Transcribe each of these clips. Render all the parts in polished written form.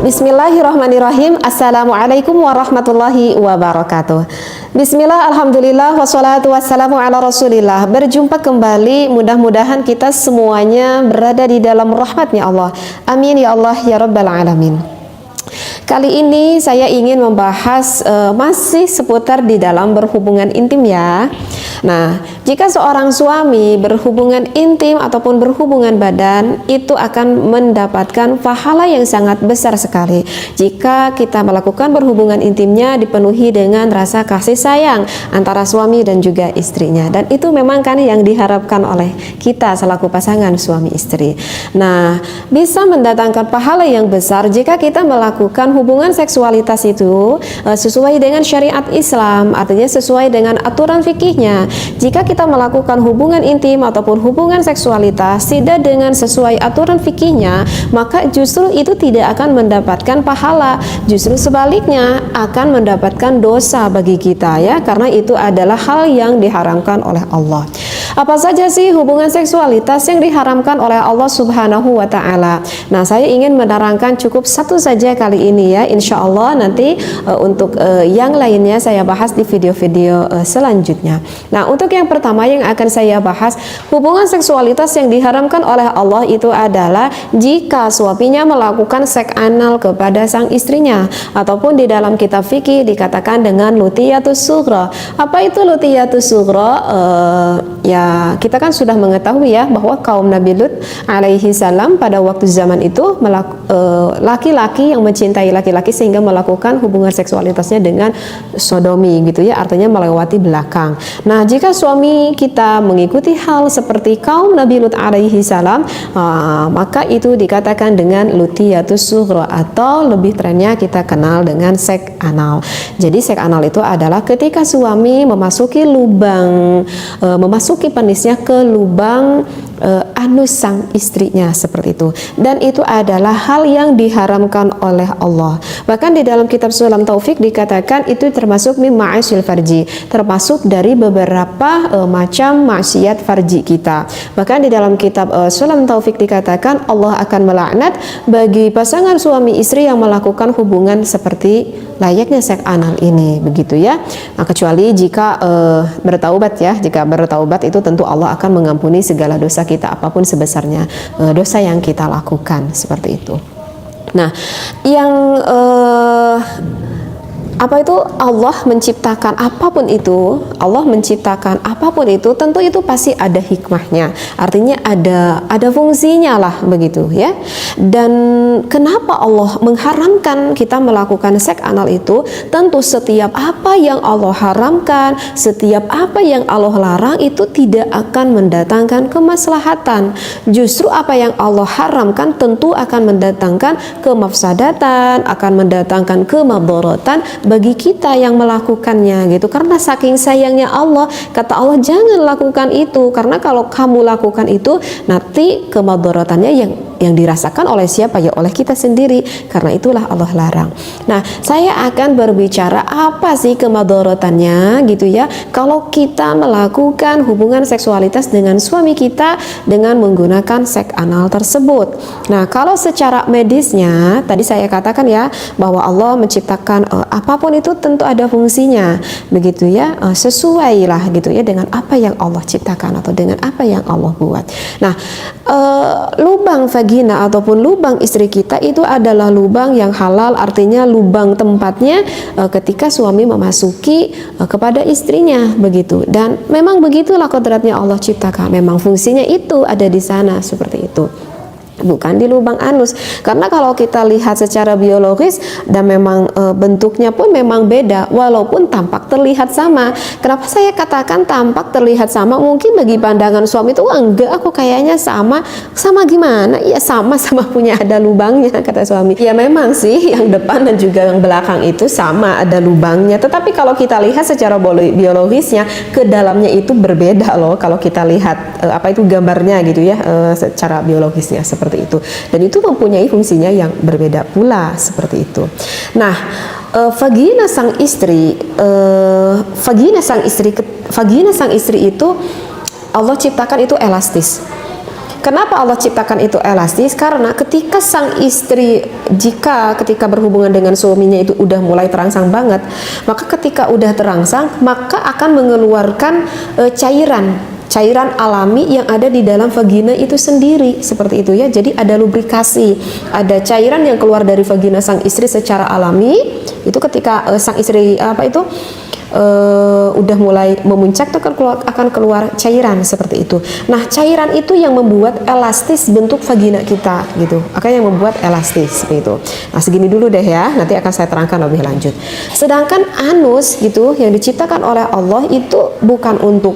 Bismillahirrahmanirrahim. Assalamualaikum warahmatullahi wabarakatuh. Bismillah, alhamdulillah, wassalatu wassalamu ala rasulillah. Berjumpa kembali, mudah-mudahan kita semuanya berada di dalam rahmatnya Allah. Amin ya Allah ya rabbal alamin. Kali ini saya ingin membahas masih seputar di dalam berhubungan intim ya. Nah, jika seorang suami berhubungan intim ataupun berhubungan badan, itu akan mendapatkan pahala yang sangat besar sekali. Jika kita melakukan berhubungan intimnya dipenuhi dengan rasa kasih sayang antara suami dan juga istrinya. Dan itu memang kan yang diharapkan oleh kita selaku pasangan suami istri. Nah, bisa mendatangkan pahala yang besar jika kita melakukan hubungan seksualitas itu sesuai dengan syariat Islam, artinya sesuai dengan aturan fikihnya. Jika kita melakukan hubungan intim ataupun hubungan seksualitas tidak dengan sesuai aturan fikihnya, maka justru itu tidak akan mendapatkan pahala, justru sebaliknya akan mendapatkan dosa bagi kita ya, karena itu adalah hal yang diharamkan oleh Allah. Apa saja sih hubungan seksualitas yang diharamkan oleh Allah Subhanahu wa Ta'ala? Nah, saya ingin menerangkan cukup satu saja kali ini ya. Insya Allah nanti untuk yang lainnya saya bahas di video-video selanjutnya. Nah, untuk yang pertama yang akan saya bahas, hubungan seksualitas yang diharamkan oleh Allah itu adalah jika suaminya melakukan seks anal kepada sang istrinya, ataupun di dalam kitab fikih dikatakan dengan lutiyatus sughra. Apa itu lutiyatus sughra? Ya, kita kan sudah mengetahui ya bahwa kaum Nabi Lut alaihi salam pada waktu zaman itu laki-laki yang mencintai laki-laki sehingga melakukan hubungan seksualitasnya dengan sodomi gitu ya, artinya melewati belakang. Nah, jika suami kita mengikuti hal seperti kaum Nabi Lut alaihi salam, maka itu dikatakan dengan lutiyatus sughra, atau lebih trennya kita kenal dengan seks anal. Jadi seks anal itu adalah ketika suami memasuki lubang, memasuki penisnya ke lubang anus sang istrinya seperti itu, dan itu adalah hal yang diharamkan oleh Allah. Bahkan di dalam kitab Sulam Taufik dikatakan itu termasuk min ma'asyil farji, termasuk dari beberapa macam maksiat farji kita. Bahkan di dalam kitab Sulam Taufik dikatakan Allah akan melaknat bagi pasangan suami istri yang melakukan hubungan seperti layaknya seks anal ini, begitu ya. Nah, kecuali jika bertaubat ya. Jika bertaubat itu tentu Allah akan mengampuni segala dosa kita apapun sebesarnya dosa yang kita lakukan, seperti itu. Nah, yang apa itu Allah menciptakan apapun itu, Allah menciptakan apapun itu tentu itu pasti ada hikmahnya, artinya ada fungsinya lah begitu ya. Dan kenapa Allah mengharamkan kita melakukan seks anal itu? Tentu setiap apa yang Allah haramkan, setiap apa yang Allah larang itu tidak akan mendatangkan kemaslahatan. Justru apa yang Allah haramkan tentu akan mendatangkan kemafsadatan, akan mendatangkan kemadaratan bagi kita yang melakukannya gitu. Karena saking sayangnya Allah, kata Allah jangan lakukan itu, karena kalau kamu lakukan itu nanti kemadaratannya yang dirasakan oleh siapa ya? Oleh kita sendiri. Karena itulah Allah larang. Nah, saya akan berbicara apa sih kemadaratannya gitu ya kalau kita melakukan hubungan seksualitas dengan suami kita dengan menggunakan seks anal tersebut. Nah, kalau secara medisnya tadi saya katakan ya bahwa Allah menciptakan apapun itu tentu ada fungsinya begitu ya, sesuai lah gitu ya dengan apa yang Allah ciptakan atau dengan apa yang Allah buat. Nah, lubang vagina ataupun lubang istri kita itu adalah lubang yang halal, artinya lubang tempatnya ketika suami memasuki kepada istrinya begitu. Dan memang begitulah kodratnya Allah ciptakan, memang fungsinya itu ada di sana seperti itu, bukan di lubang anus. Karena kalau kita lihat secara biologis dan memang bentuknya pun memang beda walaupun tampak terlihat sama. Kenapa saya katakan tampak terlihat sama? Mungkin bagi pandangan suami itu enggak, aku kayaknya sama gimana? Ya sama punya ada lubangnya, kata suami. Ya memang sih yang depan dan juga yang belakang itu sama ada lubangnya, tetapi kalau kita lihat secara biologisnya ke dalamnya itu berbeda loh. Kalau kita lihat apa itu gambarnya gitu ya, secara biologisnya seperti itu, dan itu mempunyai fungsinya yang berbeda pula seperti itu. Nah, vagina sang istri itu Allah ciptakan itu elastis. Kenapa Allah ciptakan itu elastis? Karena ketika sang istri ketika berhubungan dengan suaminya itu udah mulai terangsang banget, maka ketika udah terangsang maka akan mengeluarkan cairan alami yang ada di dalam vagina itu sendiri, seperti itu ya. Jadi ada lubrikasi, ada cairan yang keluar dari vagina sang istri secara alami. Itu ketika sang istri udah mulai memuncak, itu akan keluar cairan seperti itu. Nah, cairan itu yang membuat elastis bentuk vagina kita gitu. Akan yang membuat elastis seperti itu. Nah, segini dulu deh ya. Nanti akan saya terangkan lebih lanjut. Sedangkan anus gitu yang diciptakan oleh Allah itu bukan untuk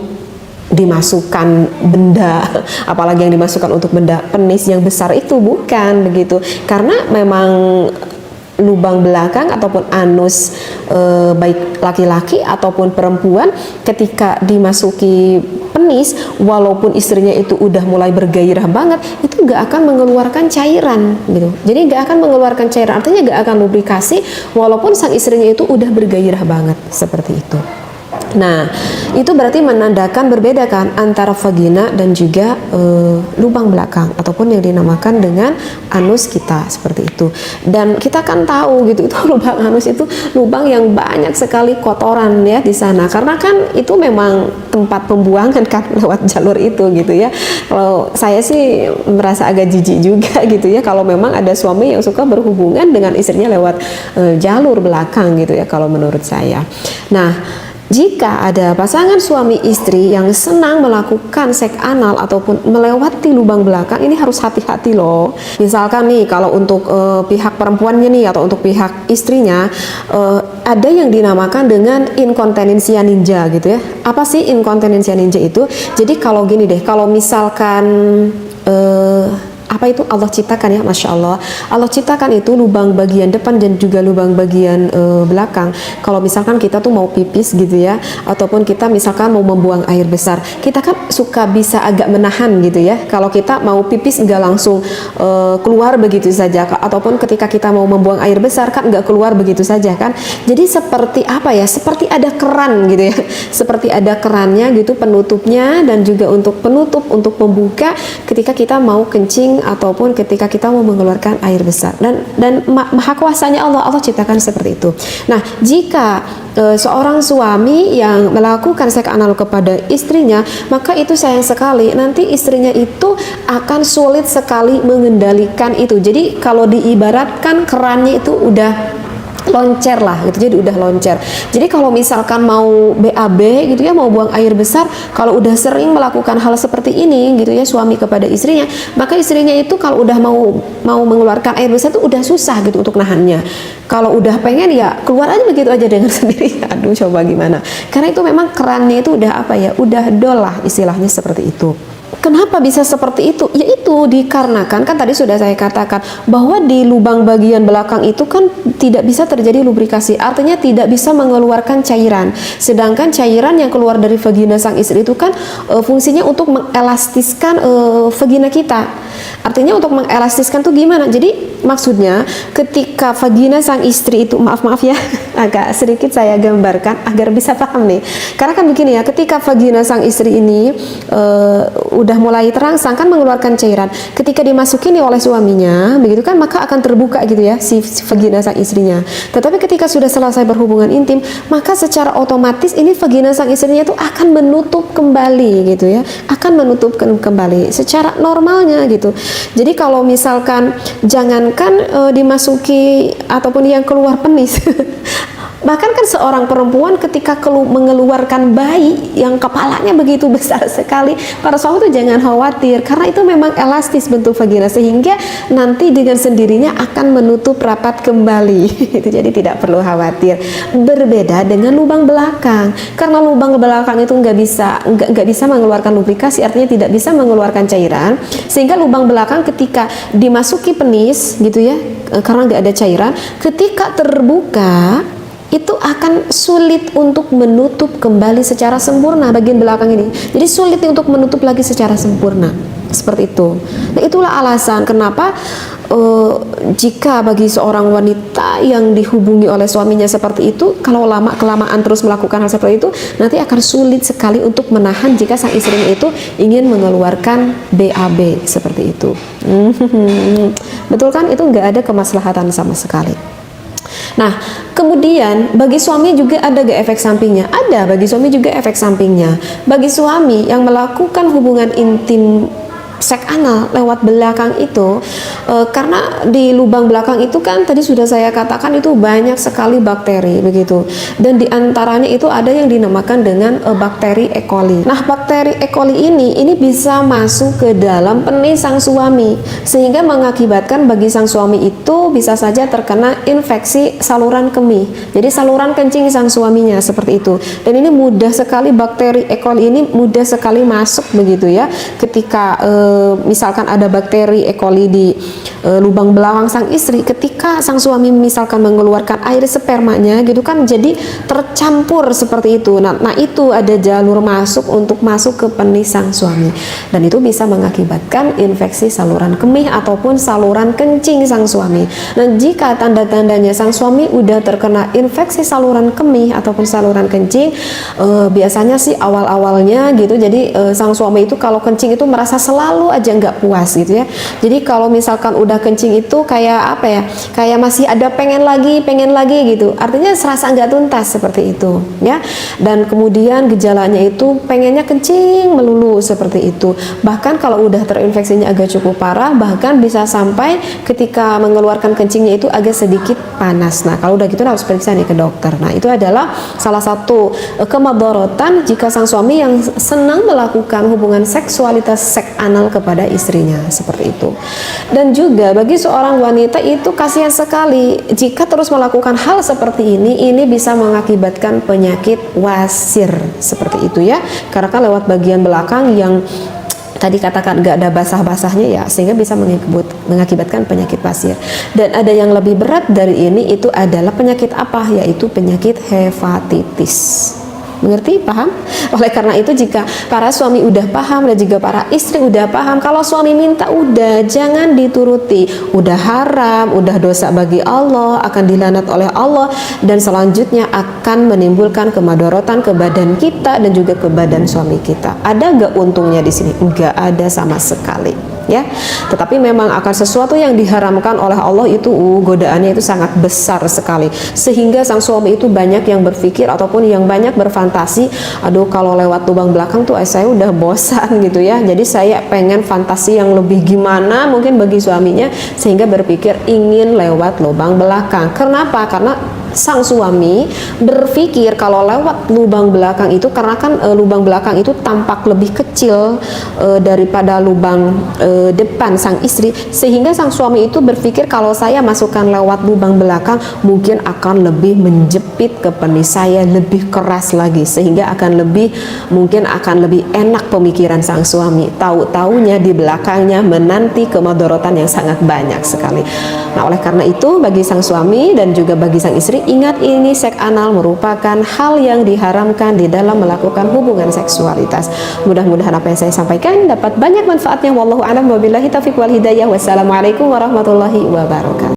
dimasukkan benda, apalagi yang dimasukkan untuk benda penis yang besar itu, bukan begitu. Karena memang lubang belakang ataupun anus baik laki-laki ataupun perempuan ketika dimasuki penis, walaupun istrinya itu udah mulai bergairah banget, itu nggak akan mengeluarkan cairan gitu. Jadi nggak akan mengeluarkan cairan, artinya nggak akan lubrikasi walaupun sang istrinya itu udah bergairah banget, seperti itu. Nah, itu berarti menandakan berbeda kan antara vagina dan juga lubang belakang ataupun yang dinamakan dengan anus kita, seperti itu. Dan kita kan tahu gitu, itu lubang anus itu lubang yang banyak sekali kotoran ya di sana, karena kan itu memang tempat pembuangan kan lewat jalur itu gitu ya. Kalau saya sih merasa agak jijik juga gitu ya kalau memang ada suami yang suka berhubungan dengan istrinya lewat jalur belakang gitu ya, kalau menurut saya. Nah, jika ada pasangan suami istri yang senang melakukan seks anal ataupun melewati lubang belakang, ini harus hati-hati loh. Misalkan nih kalau untuk pihak perempuannya nih atau untuk pihak istrinya, ada yang dinamakan dengan inkontinensia ninja gitu ya. Apa sih inkontinensia ninja itu? Jadi kalau gini deh, kalau misalkan apa itu Allah ciptakan ya, Masya Allah, Allah ciptakan itu lubang bagian depan dan juga lubang bagian belakang. Kalau misalkan kita tuh mau pipis gitu ya, ataupun kita misalkan mau membuang air besar, kita kan suka bisa agak menahan gitu ya. Kalau kita mau pipis nggak langsung keluar begitu saja, ataupun ketika kita mau membuang air besar kan nggak keluar begitu saja kan. Jadi seperti apa ya, seperti ada keran gitu ya, seperti ada kerannya gitu, penutupnya, dan juga untuk penutup untuk membuka ketika kita mau kencing ataupun ketika kita mau mengeluarkan air besar. Dan maha kuasanya Allah ciptakan seperti itu. Nah, jika seorang suami yang melakukan seks anal kepada istrinya, maka itu sayang sekali nanti istrinya itu akan sulit sekali mengendalikan itu. Jadi kalau diibaratkan kerannya itu udah loncer lah gitu, jadi udah loncer. Jadi kalau misalkan mau BAB gitu ya, mau buang air besar, kalau udah sering melakukan hal seperti ini gitu ya, suami kepada istrinya, maka istrinya itu kalau udah mau mengeluarkan air besar tuh udah susah gitu untuk nahannya. Kalau udah pengen ya keluar aja begitu aja dengan sendiri. Aduh, coba gimana? Karena itu memang kerannya itu udah apa ya, udah dol lah istilahnya, seperti itu. Kenapa bisa seperti itu? Yaitu dikarenakan kan tadi sudah saya katakan bahwa di lubang bagian belakang itu kan tidak bisa terjadi lubrikasi, artinya tidak bisa mengeluarkan cairan. Sedangkan cairan yang keluar dari vagina sang istri itu kan fungsinya untuk mengelastiskan vagina kita. Artinya untuk mengelastiskan tuh gimana? Jadi maksudnya ketika vagina sang istri itu, maaf ya, agak sedikit saya gambarkan agar bisa paham nih. Karena kan begini ya, ketika vagina sang istri ini udah mulai terangsang kan mengeluarkan cairan, ketika dimasukin oleh suaminya begitu kan, maka akan terbuka gitu ya si vagina sang istrinya. Tetapi ketika sudah selesai berhubungan intim, maka secara otomatis ini vagina sang istrinya itu akan menutup kembali gitu ya, akan menutup kembali secara normalnya gitu. Jadi kalau misalkan jangankan dimasuki ataupun yang keluar penis bahkan kan seorang perempuan ketika mengeluarkan bayi yang kepalanya begitu besar sekali, para suami itu jangan khawatir, karena itu memang elastis bentuk vagina sehingga nanti dengan sendirinya akan menutup rapat kembali. Jadi tidak perlu khawatir. Berbeda dengan lubang belakang, karena lubang belakang itu nggak bisa mengeluarkan lubrikasi, artinya tidak bisa mengeluarkan cairan, sehingga lubang belakang ketika dimasuki penis gitu ya, karena nggak ada cairan, ketika terbuka itu akan sulit untuk menutup kembali secara sempurna bagian belakang ini. Jadi sulit untuk menutup lagi secara sempurna. seperti itu. Nah, itulah alasan kenapa jika bagi seorang wanita yang dihubungi oleh suaminya seperti itu, kalau lama kelamaan terus melakukan hal seperti itu, nanti akan sulit sekali untuk menahan jika sang istrinya itu ingin mengeluarkan BAB seperti itu. Betul kan? Itu nggak ada kemaslahatan sama sekali. Nah, kemudian bagi suami juga ada gak efek sampingnya? Ada, bagi suami juga efek sampingnya. Bagi suami yang melakukan hubungan intim seks anal lewat belakang itu, karena di lubang belakang itu kan tadi sudah saya katakan itu banyak sekali bakteri begitu, dan diantaranya itu ada yang dinamakan dengan bakteri E. coli. Nah, bakteri E. coli ini bisa masuk ke dalam penis sang suami, sehingga mengakibatkan bagi sang suami itu bisa saja terkena infeksi saluran kemih, jadi saluran kencing sang suaminya seperti itu. Dan ini mudah sekali, bakteri E. coli ini mudah sekali masuk begitu ya, ketika misalkan ada bakteri E. coli di lubang belakang sang istri, ketika sang suami misalkan mengeluarkan air spermanya gitu kan, jadi tercampur seperti itu. Nah, itu ada jalur masuk untuk masuk ke penis sang suami, dan itu bisa mengakibatkan infeksi saluran kemih ataupun saluran kencing sang suami. Nah, jika tanda-tandanya sang suami udah terkena infeksi saluran kemih ataupun saluran kencing, biasanya sih awal-awalnya gitu, jadi sang suami itu kalau kencing itu merasa selalu aja nggak puas gitu ya. Jadi kalau misalkan udah kencing itu kayak apa ya, kayak masih ada pengen lagi gitu, artinya serasa nggak tuntas seperti itu ya. Dan kemudian gejalanya itu pengennya kencing melulu seperti itu. Bahkan kalau udah terinfeksinya agak cukup parah, bahkan bisa sampai ketika mengeluarkan kencingnya itu agak sedikit panas. Nah, kalau udah gitu harus periksa nih ke dokter. Nah, itu adalah salah satu kemadharatan jika sang suami yang senang melakukan hubungan seksualitas seks anal kepada istrinya seperti itu. Dan juga bagi seorang wanita itu kasihan sekali jika terus melakukan hal seperti ini bisa mengakibatkan penyakit wasir seperti itu ya, karena kan lewat bagian belakang yang tadi katakan gak ada basah-basahnya ya, sehingga bisa mengakibatkan penyakit wasir. Dan ada yang lebih berat dari ini, itu adalah penyakit apa? Yaitu penyakit hepatitis. Mengerti? Paham? Oleh karena itu, jika para suami udah paham dan juga para istri udah paham, kalau suami minta udah jangan dituruti, udah haram, udah dosa bagi Allah, akan dilaknat oleh Allah, dan selanjutnya akan menimbulkan kemadharatan ke badan kita dan juga ke badan suami kita. Ada nggak untungnya di sini? Nggak ada sama sekali ya. Tetapi memang akan sesuatu yang diharamkan oleh Allah itu godaannya itu sangat besar sekali, sehingga sang suami itu banyak yang berpikir ataupun yang banyak berfantasi, aduh kalau lewat lubang belakang tuh saya udah bosan gitu ya, jadi saya pengen fantasi yang lebih gimana mungkin bagi suaminya, sehingga berpikir ingin lewat lubang belakang. Kenapa? Karena sang suami berpikir kalau lewat lubang belakang itu, karena kan lubang belakang itu tampak lebih kecil daripada lubang depan sang istri, sehingga sang suami itu berpikir kalau saya masukkan lewat lubang belakang mungkin akan lebih menjepit ke penis saya lebih keras lagi, sehingga akan lebih enak pemikiran sang suami. Tahu-taunya di belakangnya menanti kemadharatan yang sangat banyak sekali. Nah, oleh karena itu bagi sang suami dan juga bagi sang istri, ingat ini seks anal merupakan hal yang diharamkan di dalam melakukan hubungan seksualitas. Mudah-mudahan apa yang saya sampaikan dapat banyak manfaatnya. Wallahu a'lam, wabillahi taufiq wal hidayah. Wassalamualaikum warahmatullahi wabarakatuh.